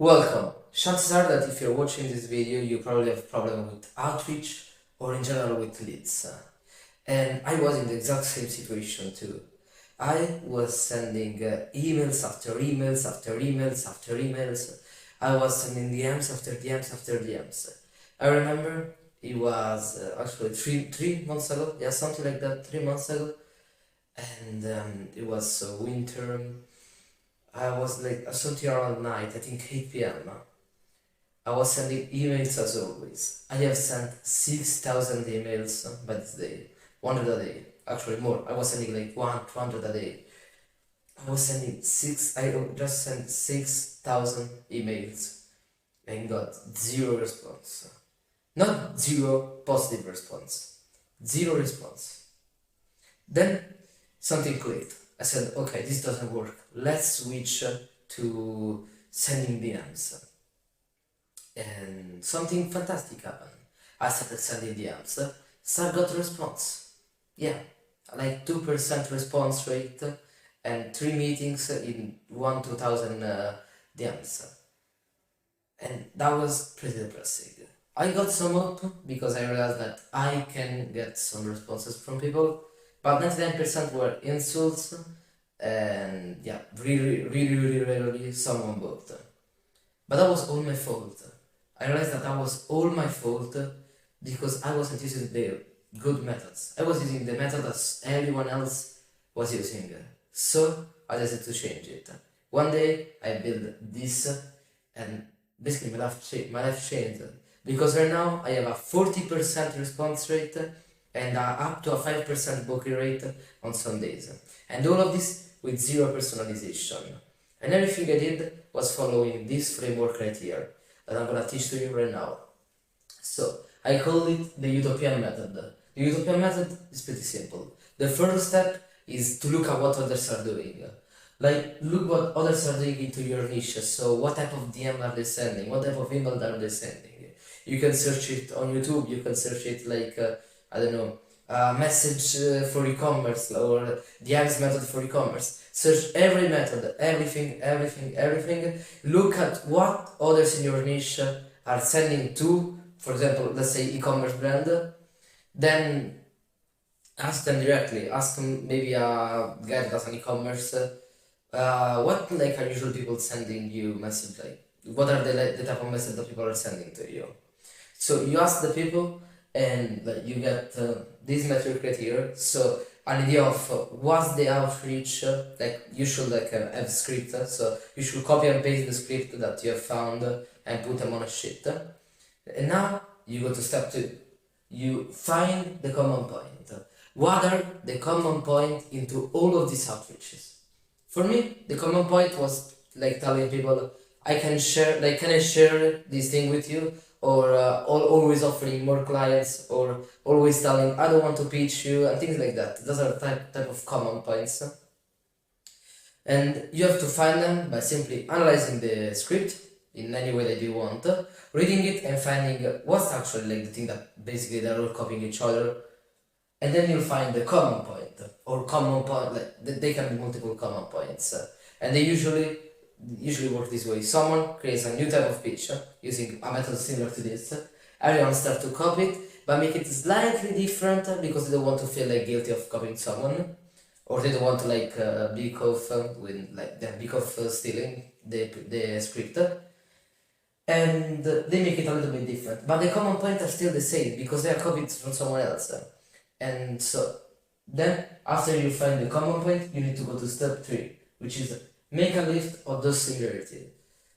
Welcome. Chances are that if you're watching this video, you probably have a problem with outreach or in general with leads. And I was in the exact same situation too. I was sending emails after emails after emails after emails. I was sending DMs after DMs after DMs. I remember it was actually three months ago, yeah, something like that, 3 months ago, and it was winter. I was like something around night, I think 8 p.m. I was sending emails as always. I have sent 6,000 emails by this day, 100 a day, actually more. I was sending like 200 a day. I just sent 6,000 emails and got zero response. Not zero positive response, zero response. Then something clicked. I said, okay, this doesn't work. Let's switch to sending DMs. And something fantastic happened. I started sending DMs. So I got a response. Yeah, like 2% response rate and 3 meetings in 2,000 DMs. And that was pretty depressing. I got some hope because I realized that I can get some responses from people, but 99% were insults and yeah, really rarely someone booked. But that was all my fault. I realized that was all my fault because I wasn't using the good methods. I was using the method that everyone else was using. So I decided to change it. One day I built this and basically my life changed. Because right now I have a 40% response rate and up to a 5% booking rate on some days. And all of this with zero personalization. And everything I did was following this framework right here that I'm gonna teach to you right now. So I call it the UTOPIAN method. The UTOPIAN method is pretty simple. The first step is to look at what others are doing. Like, look what others are doing into your niche. So what type of DM are they sending? What type of email are they sending? You can search it on YouTube, you can search it like, I don't know, message for e-commerce or DMs method for e-commerce. Search every method, everything. Look at what others in your niche are sending to, for example, let's say e-commerce brand. Then ask them directly, ask them maybe a guy that does an e-commerce, what like are usually people sending you message like? What are the type of message that people are sending to you? So you ask the people and like, you get this metric right here. So an idea of what's the outreach, like you should like have script, so you should copy and paste the script that you have found and put them on a sheet. And now you go to step 2. You find the common point. What are the common point into all of these outreaches? For me, the common point was like telling people, can I share this thing with you? Or always offering more clients, or always telling I don't want to pitch you, and things like that. Those are type of common points. And you have to find them by simply analyzing the script in any way that you want, reading it and finding what's actually like the thing that basically they're all copying each other. And then you'll find the common point, or common point, like they can be multiple common points. And they usually work this way. Someone creates a new type of pitch using a method similar to this. Everyone starts to copy it, but make it slightly different because they don't want to feel like guilty of copying someone, or they don't want to like be off with like stealing the script. And they make it a little bit different, but the common points are still the same because they are copied from someone else. And so then after you find the common point, you need to go to step 3, which is make a list of those similarities.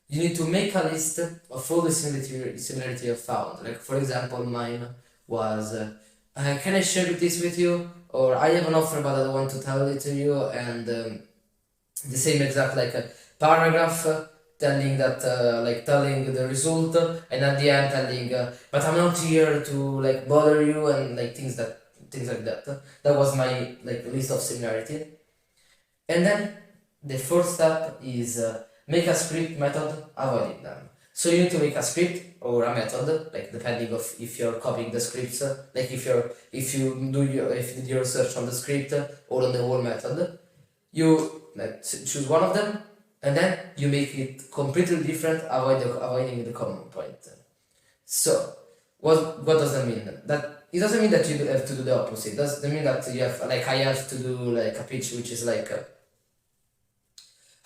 You need to make a list of all the similarity you found. Like for example, mine was, can I share this with you? Or I have an offer but I don't want to tell it to you. And the same exact like a paragraph telling that, telling the result, and at the end telling, but I'm not here to like bother you, and like things like that. That was my like list of similarity. And then the fourth step is make a script method avoiding them. So you need to make a script or a method, like depending of if you're copying the scripts, like if you do your research on the script or on the whole method, you like choose one of them and then you make it completely different, avoiding the common point. So, what does that mean? That it doesn't mean that you have to do the opposite. It doesn't mean that you have, like, I have to do like a pitch which is like,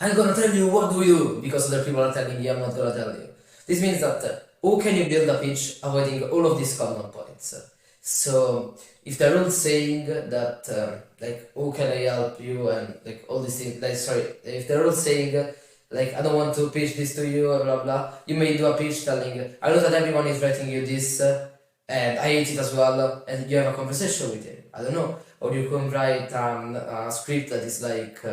I'm gonna tell you what do you do, because other people are telling you, I'm not gonna tell you. This means that how can you build a pitch avoiding all of these common points? So if they're all saying that like, how can I help you, and like all these things, like, sorry, if they're all saying like, I don't want to pitch this to you, blah blah, you may do a pitch telling, I know that everyone is writing you this, and I hate it as well, and you have a conversation with him, I don't know, or you can write a script that is like,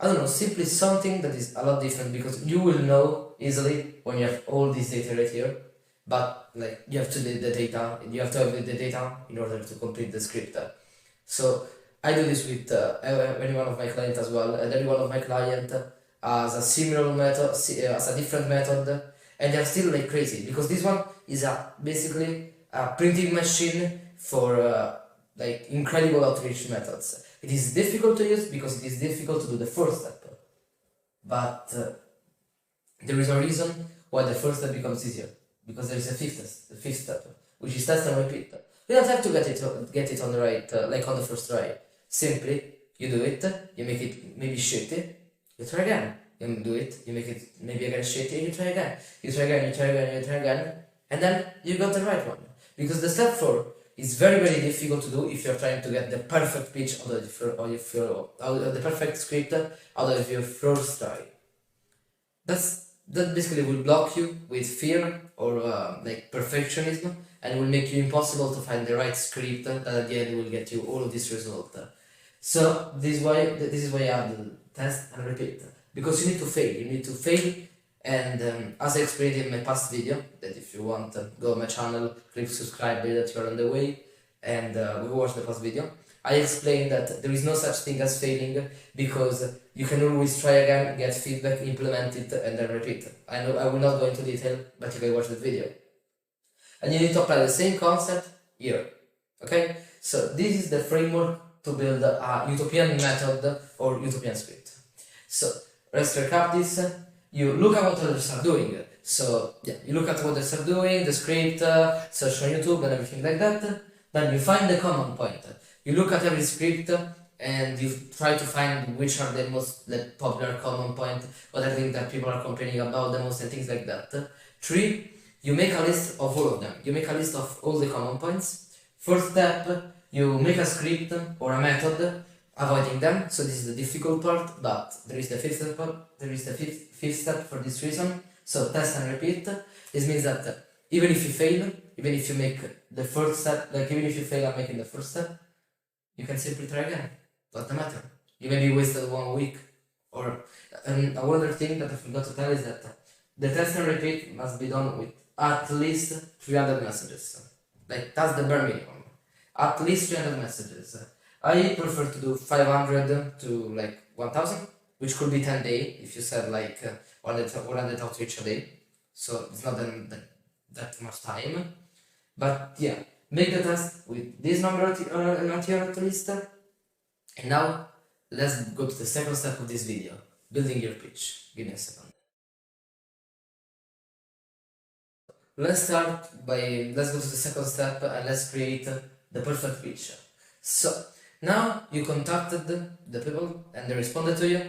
I don't know, simply something that is a lot different, because you will know easily when you have all this data right here, but like, you have to have the data in order to complete the script. So I do this with any one of my clients as well, and every one of my clients has a similar method, has a different method, and they're still like crazy, because this one is basically a printing machine for like incredible outreach methods. It is difficult to use because it is difficult to do the first step, but there is a reason why the first step becomes easier, because there is the fifth step, which is test and repeat. You don't have to get it on the right, like on the first try. Simply, you do it, you make it maybe shitty, you try again. You do it, you make it maybe again shitty, you try again. You try again, you try again, you try again, and then you got the right one. Because the step 4 is very, very difficult to do if you're trying to get the perfect pitch out of the perfect script out of your first try. That basically will block you with fear or like perfectionism, and it will make you impossible to find the right script that at the end will get you all of this result. So this is why I have the test and repeat, because you need to fail, and as I explained in my past video, that if you want, go on my channel, click subscribe that you're on the way, and go watch the past video. I explained that there is no such thing as failing, because you can always try again, get feedback, implement it, and then repeat. I will not go into detail, but you can watch the video. And you need to apply the same concept here. Okay? So this is the framework to build a utopian method or utopian script. So let's recap this. You look at what others are doing. So yeah, you look at what others are doing, the script, search on YouTube and everything like that. Then you find the common point. You look at every script and you try to find which are the most popular common point, what I think that people are complaining about the most, and things like that. 3, you make a list of all of them. You make a list of all the common points. First step, you make a script or a method avoiding them. So this is the difficult part, but there is the fifth step for this reason. So test and repeat. This means that even if you fail, even if you make the first step, like even if you fail at making the first step, you can simply try again. Doesn't matter. You maybe wasted 1 week. Or another thing that I forgot to tell is that the test and repeat must be done with at least 300 messages. Like, that's the bare minimum. At least 300 messages. I prefer to do 500 to like 1000, which could be 10 days if you said like 100 outreach a day. So it's not that much time. But yeah, make the test with this number at your list. And now let's go to the second step of this video, building your pitch. Give me a second. Let's go to the second step and let's create the perfect pitch. So now you contacted the people and they responded to you,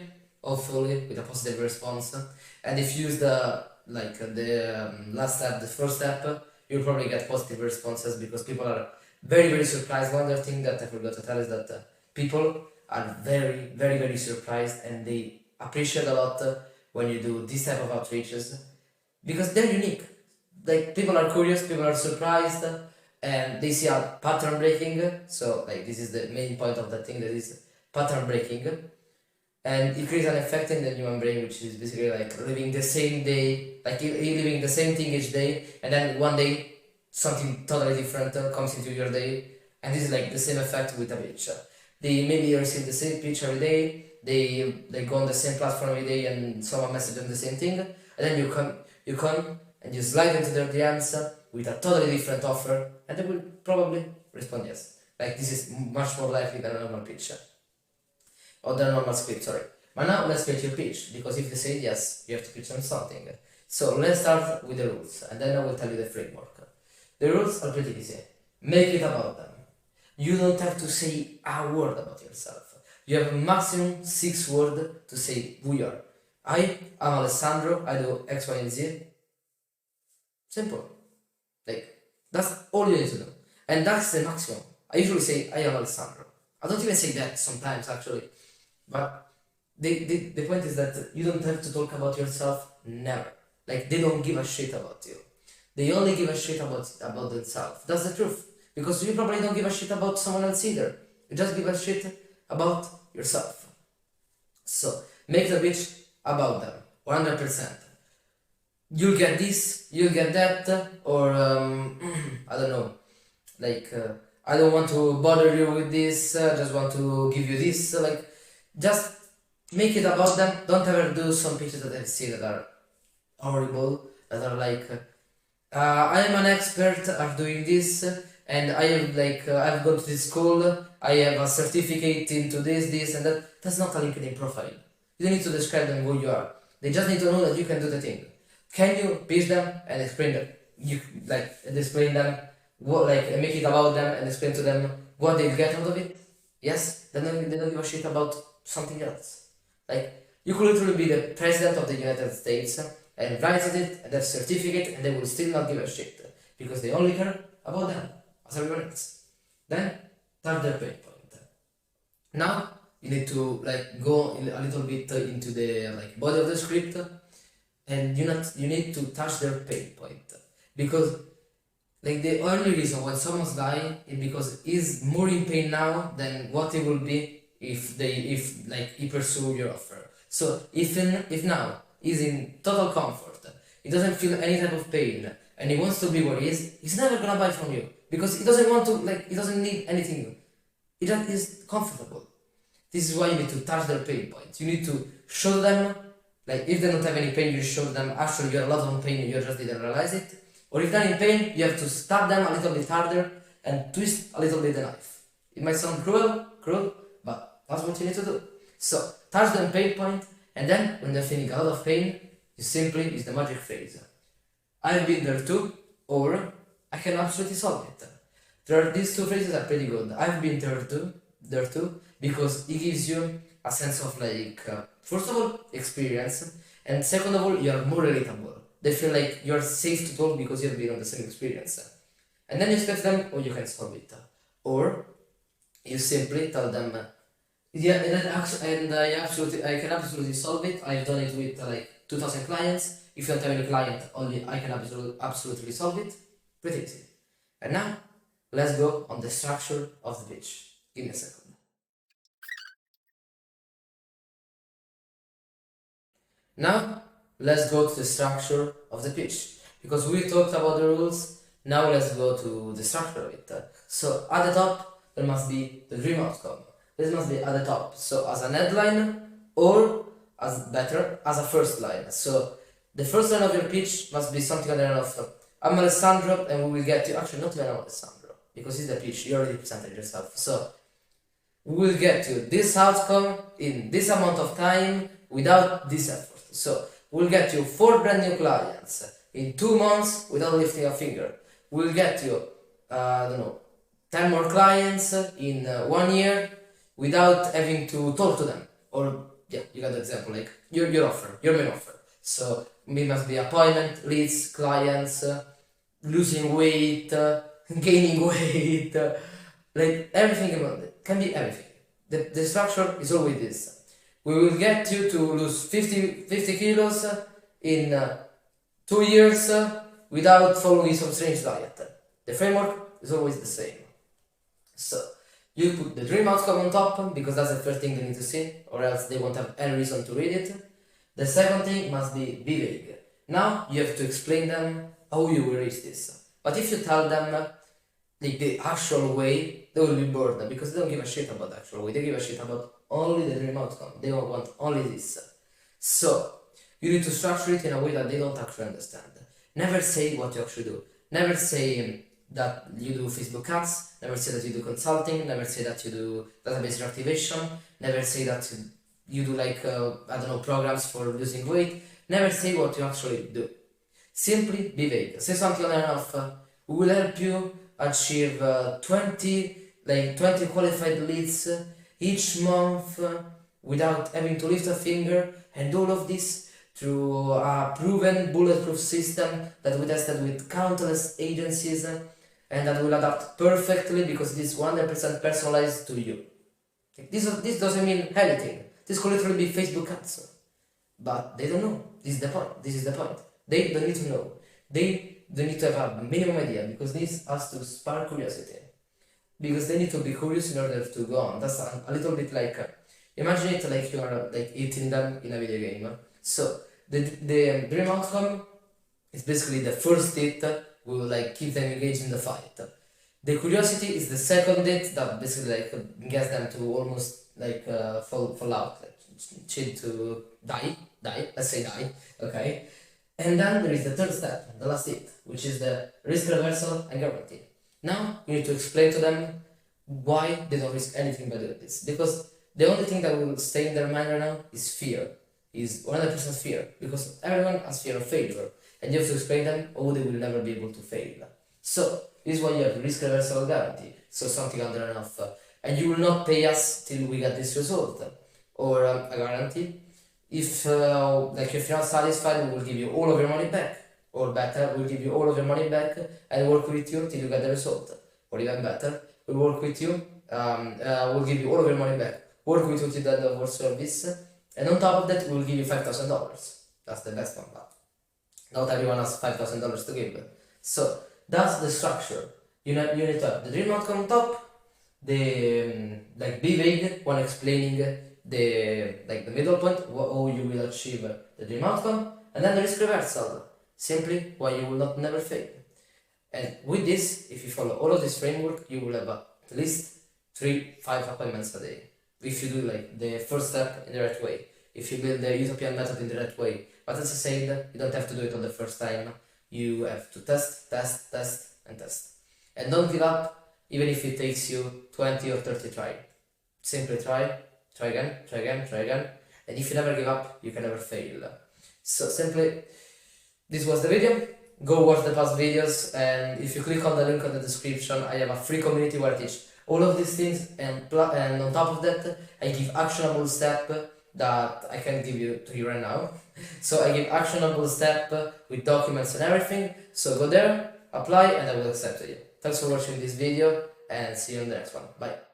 hopefully with a positive response. And if you use the last step, the first step, you'll probably get positive responses, because people are very, very surprised. One other thing that I forgot to tell is that people are very, very, very surprised, and they appreciate a lot when you do this type of outreaches, because they're unique. Like, people are curious, people are surprised, and they see a pattern breaking. So like, this is the main point of that thing, that is pattern breaking, and it creates an effect in the human brain, which is basically like living the same day, like living the same thing each day, and then one day something totally different comes into your day, and this is like the same effect with a pitch. They maybe receive the same pitch every day, they go on the same platform every day, and someone messages them the same thing, and then you come and you slide into their DMs with a totally different offer, and they will probably respond yes. Like, this is much more likely than a normal pitch. Or than a normal script, sorry. But now let's create your pitch, because if you say yes, you have to pitch on something. So let's start with the rules, and then I will tell you the framework. The rules are pretty easy. Make it about them. You don't have to say a word about yourself. You have a maximum 6 words to say who you are. I am Alessandro, I do X, Y, and Z. Simple. Like, that's all you need to do. And that's the maximum. I usually say I am Alessandro. I don't even say that sometimes actually. But the point is that you don't have to talk about yourself, never. Like, they don't give a shit about you. They only give a shit about themselves. That's the truth. Because you probably don't give a shit about someone else either. You just give a shit about yourself. So, make the pitch about them, 100%. You'll get this, you'll get that, or I don't know, like, I don't want to bother you with this, just want to give you this, like, just make it about them. Don't ever do some pitches that I see that are horrible, that are like, I am an expert of doing this, and I have I've gone to this school, I have a certificate into this and that. That's not a LinkedIn profile. You don't need to describe them who you are. They just need to know that you can do the thing. Can you pitch them and explain them? Explain them, make it about them and explain to them what they'll get out of it? Yes? Then they don't give a shit about something else. Like, you could literally be the president of the United States and write it and have certificate, and they will still not give a shit because they only care about them as everyone else. Then that's their pain point. Now you need to go a little bit into the body of the script, and you need to touch their pain point, because the only reason why someone's dying is because he's more in pain now than what he will be if he pursue your offer. So if now he's in total comfort, he doesn't feel any type of pain, and he wants to be where he is, he's never gonna buy from you because he doesn't want to he doesn't need anything. He just is comfortable. This is why you need to touch their pain points. You need to show them, if they don't have any pain, you show them actually you're a lot of pain, you just didn't realize it. Or if they're in pain, you have to stab them a little bit harder and twist a little bit the knife. It might sound cruel, but that's what you need to do. So, touch their pain point, and then when they're feeling a lot of pain, you simply use the magic phrase. I've been there too, or I can absolutely solve it. These two phrases are pretty good. I've been there too, because it gives you a sense of first of all, experience, and second of all, you're more relatable. They feel like you're safe to talk because you've been on the same experience. And then you expect them, oh, you can solve it. Or you simply tell them, yeah, I can absolutely solve it. I've done it with 2,000 clients. If you don't have any client, only I can absolutely solve it. Pretty easy. And now, let's go on the structure of the pitch. Give me a second. Now, let's go to the structure of the pitch. Because we talked about the rules, now let's go to the structure of it. So, at the top, there must be the dream outcome. This must be at the top. So, as an headline, or as a first line. So, the first line of your pitch must be something like of I'm Alessandro, and we will get you. Actually, not even Alessandro, because it's the pitch, you already presented yourself. So, we will get you this outcome in this amount of time without this effort. So, we'll get you 4 brand new clients in 2 months without lifting a finger. We'll get you, 10 more clients in 1 year without having to talk to them. Or, yeah, you got the example, your offer, your main offer. So, it must be appointment, leads, clients, losing weight, gaining weight, everything about it. Can be everything. The structure is always this. We will get you to lose 50 kilos in 2 years without following some strange diet. The framework is always the same. So, you put the dream outcome on top because that's the first thing they need to see, or else they won't have any reason to read it. The second thing must be vague. Now you have to explain them how you will reach this. But if you tell them the actual way, they will be bored because they don't give a shit about the actual way. They give a shit about only the dream outcome. They don't want only this. So you need to structure it in a way that they don't actually understand. Never say what you actually do. Never say that you do Facebook ads. Never say that you do consulting. Never say that you do database reactivation. Never say that you do like, I don't know, programs for losing weight. Never say what you actually do. Simply be vague. Say something enough. We will help you achieve 20 qualified leads each month without having to lift a finger, and all of this through a proven bulletproof system that we tested with countless agencies and that will adapt perfectly because it is 100% personalized to you. This doesn't mean anything. This could literally be Facebook ads. But they don't know. This is the point. This is the point. They don't need to know. They need to have a minimum idea because this has to spark curiosity. Because they need to be curious in order to go on. That's a little bit like, imagine it like you are like eating them in a video game. So the dream outcome is basically the first hit will like keep them engaged in the fight. The curiosity is the second hit that basically like gets them to almost like fall out, like chill to die, let's say die, okay? And then there is the third step, the last hit, which is the risk reversal and guarantee. Now you need to explain to them why they don't risk anything by doing this, because the only thing that will stay in their mind right now is fear, is 100% fear, because everyone has fear of failure, and you have to explain them, oh, they will never be able to fail. So this is why you have risk reversal guarantee, so something under an offer, and you will not pay us till we get this result, or a guarantee. If like if you're not satisfied, we will give you all of your money back, or better, we'll give you all of your money back and work with you till you get the result, or even better, we'll work with you, we'll give you all of your money back, work with you till the end of our service, and on top of that, we'll give you $5,000. That's the best one, but not everyone has $5,000 to give. So that's the structure. You need to have the dream outcome on top, the like be vague when explaining the middle point, how you will achieve the dream outcome, and then the risk reversal, simply why you will not never fail. And with this, if you follow all of this framework, you will have at least 3-5 appointments a day. If you do like the first step in the right way, if you build the UTOPIAN method in the right way. But as I said, you don't have to do it on the first time. You have to test, and test. And don't give up, even if it takes you 20 or 30 tries. Simply try again. And if you never give up, you can never fail. So simply, this was the video. Go watch the past videos, and if you click on the link in the description, I have a free community where I teach all of these things, and on top of that, I give actionable steps that I can give you to you right now. So I give actionable steps with documents and everything. So go there, apply, and I will accept you. Thanks for watching this video, and see you in the next one. Bye.